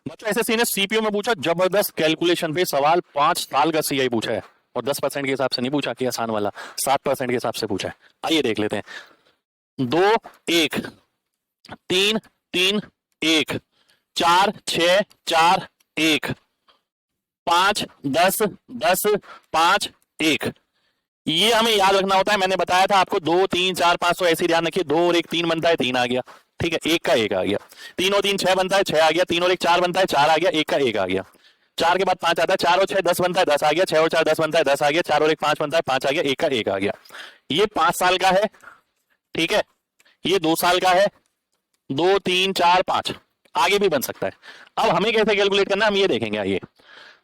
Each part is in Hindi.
बच्चों एसएससी ने सीपीयू में पूछा जबरदस्त कैलकुलेशन पे सवाल, 5 साल का सीआई पूछा है और 10% के हिसाब से नहीं पूछा कि आसान वाला, 7% के हिसाब से पूछा है। आइए देख लेते हैं। 2 1 3 3 1 4 6 4 1 5 10 10 5 1। ये हमें याद रखना होता है। मैंने बताया था आपको 2 3 4 5 तो ऐसे ध्यान रखिए। 2 और 1 3 बनता है, 3 आ गया। ठीक है, 1 का 1 आ गया। 3 और 3 6 बनता है, 6 आ गया। 3 और 1 4 बनता है, 4 आ गया। 1 का 1 आ गया। 4 के बाद 5 आता है, 4 और 6 10 बनता है, 10 आ गया। 6 और 4 10 बनता है, 10 आ गया। 4 और 1 5 बनता है, 5 आ गया। 1 का 1 आ गया। ये 5 साल का है। ठीक है, ये 2 साल का है। 2 3 4 5 आगे भी बन सकता है। अब हमें कैसे कैलकुलेट करना है हम ये देखेंगे। आइए,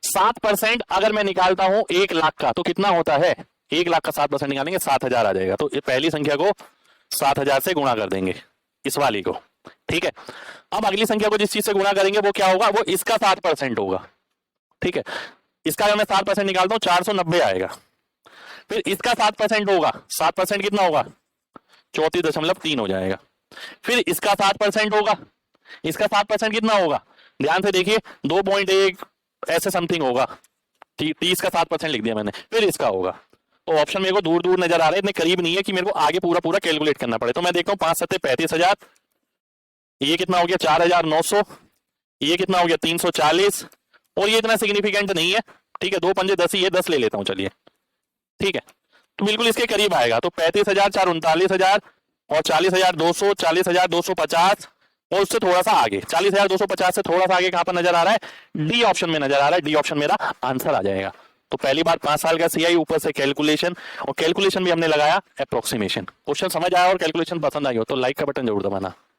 7% अगर मैं निकालता हूं 1 लाख का तो कितना होता है? 1 लाख का 7% निकालेंगे 7,000 आ जाएगा। तो पहली संख्या को 7,000 से गुणा कर देंगे, इस वाली को। ठीक है, अब अगली संख्या को जिस चीज से गुणा करेंगे वो क्या होगा? वो इसका 7% होगा। ठीक है, इसका अगर मैं 7% निकालता हूं 490 आएगा। फिर इसका 7% होगा, 7% कितना होगा? 34.3 हो जाएगा। फिर इसका 7% होगा, इसका 7% कितना होगा? ध्यान से देखिए, 2.1 ऐसे समथिंग होगा। 30 का 7% लिख दिया मैंने। फिर इसका होगा। तो ऑप्शन मेरे को दूर दूर नजर आ रहे हैं, इतने करीब नहीं है कि मेरे को आगे पूरा पूरा कैलकुलेट करना पड़े। तो मैं देखता हूँ 5 7 35,000, ये कितना हो गया? 4,900, ये कितना हो गया? 340, और ये इतना सिग्निफिकेंट नहीं है। ठीक है, 2 पंजे 10 ही है, 10 ले लेता हूँ चलिए। ठीक है, तो बिल्कुल इसके करीब आएगा। तो 35,000 4 39,000 और 40,200, 40,250 और उससे थोड़ा सा आगे 40,250 से थोड़ा सा आगे कहां पर नजर आ रहा है? डी ऑप्शन में नजर आ रहा है। डी ऑप्शन मेरा आंसर आ जाएगा। तो पहली बार 5 साल का सीआई, ऊपर से कैलकुलेशन, और कैलकुलेशन भी हमने लगाया अप्रोक्सीमेशन। क्वेश्चन समझ आया और कैलकुलेशन पसंद आई हो तो लाइक का बटन जरूर दबाना।